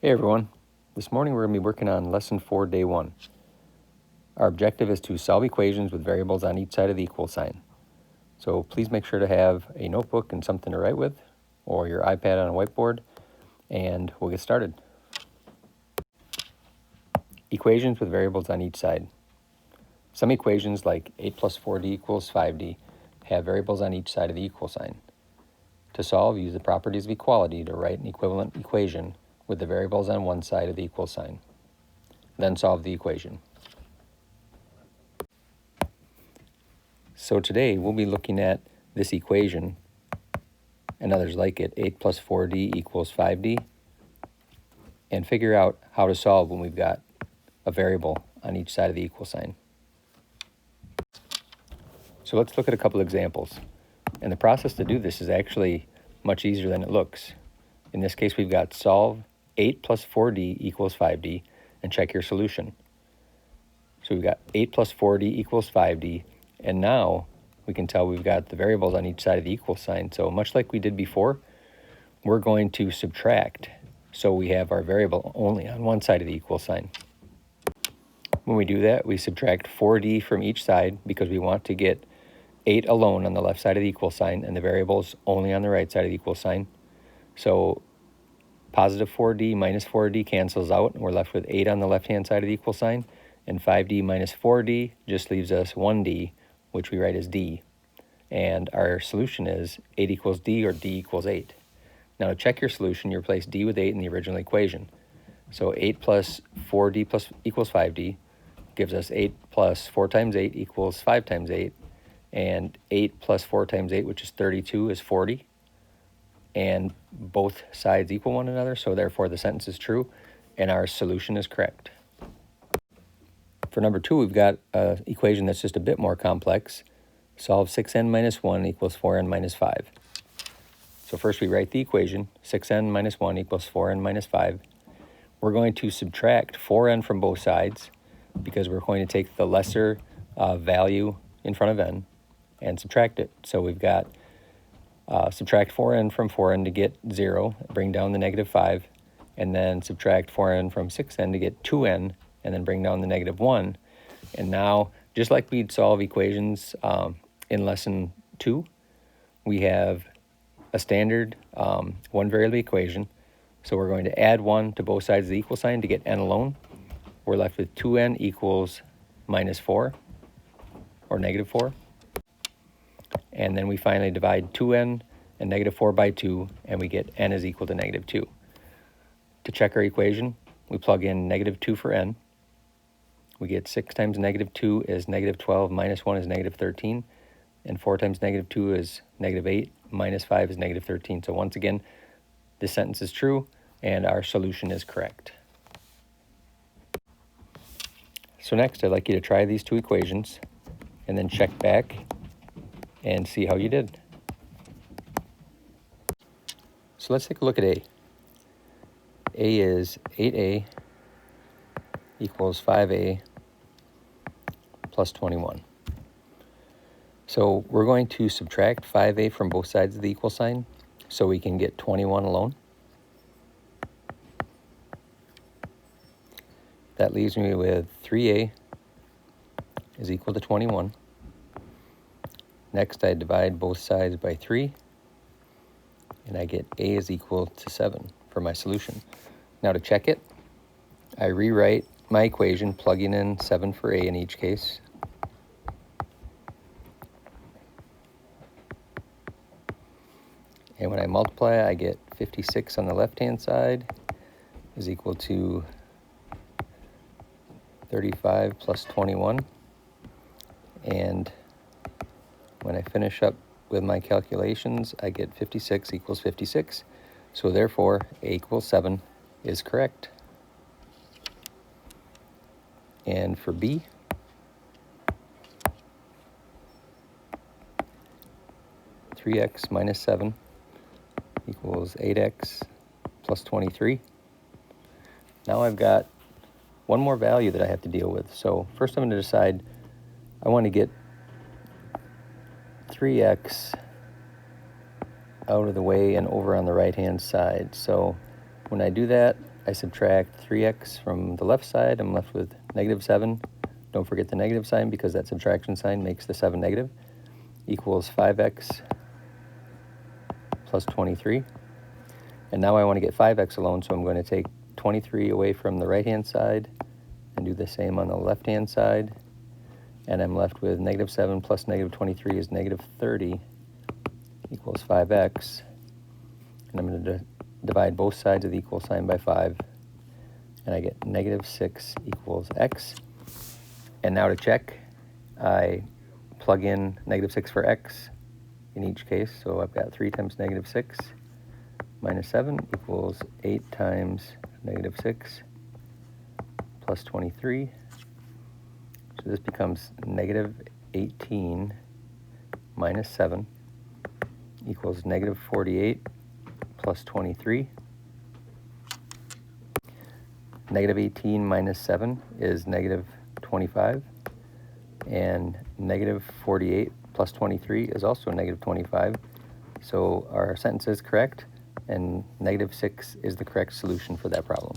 Hey everyone, this morning we're going to be working on Lesson 4, Day 1. Our objective is to solve equations with variables on each side of the equal sign. So please make sure to have a notebook and something to write with, or your iPad on a whiteboard, and we'll get started. Equations with variables on each side. Some equations like 8 plus 4d equals 5d have variables on each side of the equal sign. To solve, use the properties of equality to write an equivalent equation with the variables on one side of the equal sign. Then solve the equation. So today we'll be looking at this equation and others like it, 8 plus 4d equals 5d, and figure out how to solve when we've got a variable on each side of the equal sign. So let's look at a couple examples. And the process to do this is actually much easier than it looks. In this case, we've got solve 8 plus 4d equals 5d, and check your solution. So we've got 8 plus 4d equals 5d, and now we can tell we've got the variables on each side of the equal sign. So much like we did before, we're going to subtract, so we have our variable only on one side of the equal sign. When we do that, we subtract 4d from each side because we want to get 8 alone on the left side of the equal sign and the variables only on the right side of the equal sign. So positive 4d minus 4d cancels out, and we're left with 8 on the left-hand side of the equal sign, and 5d minus 4d just leaves us 1d, which we write as d. And our solution is 8 equals d, or d equals 8. Now to check your solution, you replace d with 8 in the original equation. So 8 plus 4d plus equals 5d gives us 8 plus 4 times 8 equals 5 times 8, and 8 plus 4 times 8, which is 32, is 40. And both sides equal one another, so therefore the sentence is true, and our solution is correct. For number 2, we've got an equation that's just a bit more complex. Solve 6n minus 1 equals 4n minus 5. So first we write the equation, 6n minus 1 equals 4n minus 5. We're going to subtract 4n from both sides because we're going to take the lesser value in front of n and subtract it. So we've got subtract 4n from 4n to get 0, bring down the negative 5, and then subtract 4n from 6n to get 2n, and then bring down the negative 1. And now, just like we'd solve equations in lesson 2, we have a standard one variable equation. So we're going to add 1 to both sides of the equal sign to get n alone. We're left with 2n equals minus 4, or negative 4. And then we finally divide 2n and negative 4 by 2, and we get n is equal to negative 2. To check our equation, we plug in negative 2 for n. We get 6 times negative 2 is negative 12, minus 1 is negative 13, and 4 times negative 2 is negative 8, minus 5 is negative 13. So once again, this sentence is true, and our solution is correct. So next, I'd like you to try these two equations, and then check back and see how you did. So let's take a look at A. A is 8a equals 5a plus 21. So we're going to subtract 5a from both sides of the equal sign so we can get 21 alone. That leaves me with 3a is equal to 21. Next, I divide both sides by 3, and I get a is equal to 7 for my solution. Now to check it, I rewrite my equation, plugging in 7 for a in each case. And when I multiply, I get 56 on the left-hand side is equal to 35 plus 21. And when I finish up with my calculations, I get 56 equals 56. So therefore, a equals 7 is correct. And for B, (3x minus 7) equals 8x plus 23. Now I've got one more value that I have to deal with. So first I'm going to decide I want to get 3x out of the way and over on the right-hand side. So when I do that, I subtract 3x from the left side. I'm left with negative 7. Don't forget the negative sign because that subtraction sign makes the 7 negative. Equals 5x plus 23. And now I want to get 5x alone, so I'm going to take 23 away from the right-hand side and do the same on the left-hand side. And I'm left with negative 7 plus negative 23 is negative 30 equals 5x. And I'm going to divide both sides of the equal sign by 5. And I get negative 6 equals x. And now to check, I plug in negative 6 for x in each case. So I've got 3 times negative 6 minus 7 equals 8 times negative 6 plus 23. So this becomes negative 18 minus 7 equals negative 48 plus 23. Negative 18 minus 7 is negative 25. And negative 48 plus 23 is also negative 25. So our sentence is correct, and negative 6 is the correct solution for that problem.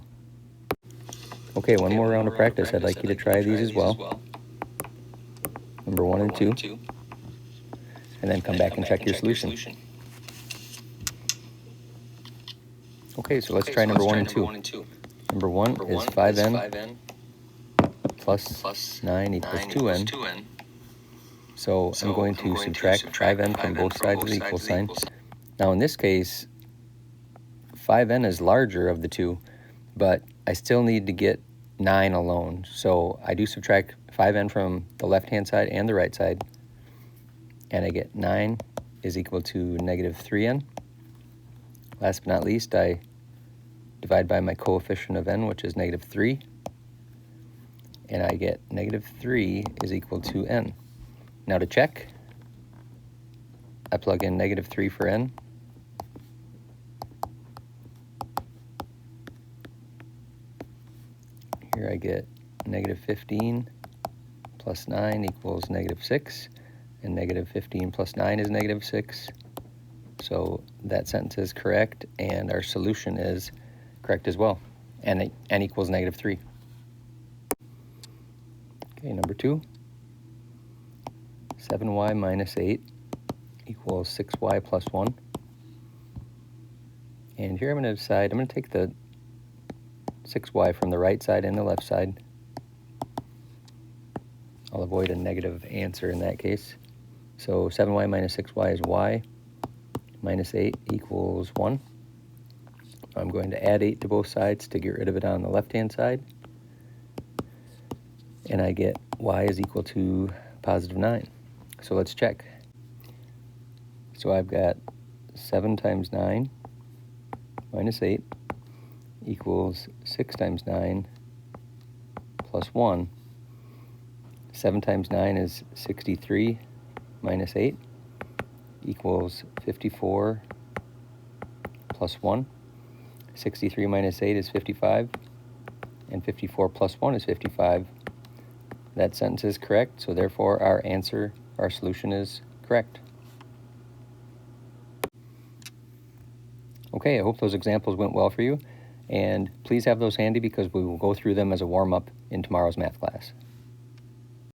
Okay, one more round of practice. I'd like you to try these as well. Number 1 and 2. And then come back and check your solution. Okay, so let's try number 1 and 2. Number 1 is 5n plus 9 equals 2n. So I'm going to subtract 5n from both sides of the equal sign. Now in this case, 5n is larger of the two, but I still need to get 9 alone. So I do subtract 5n from the left-hand side and the right side, and I get 9 is equal to negative 3n. Last but not least, I divide by my coefficient of n, which is negative 3, and I get negative 3 is equal to n. Now to check, I plug in negative 3 for n. Here I get negative 15 plus 9 equals negative 6, and negative 15 plus 9 is negative 6. So that sentence is correct, and our solution is correct as well, and n equals negative 3. Okay, number 2, 7y minus 8 equals 6y plus 1. And here I'm going to decide, I'm going to take the 6y from the right side and the left side. I'll avoid a negative answer in that case. So 7y minus 6y is y minus 8 equals 1. I'm going to add 8 to both sides to get rid of it on the left-hand side. And I get y is equal to positive 9. So let's check. So I've got 7 times 9 minus 8 equals 6 times 9 plus 1. 7 times 9 is 63 minus 8 equals 54 plus 1. 63 minus 8 is 55, and 54 plus 1 is 55. That sentence is correct, so therefore our answer, our solution is correct. Okay, I hope those examples went well for you, and please have those handy because we will go through them as a warm-up in tomorrow's math class.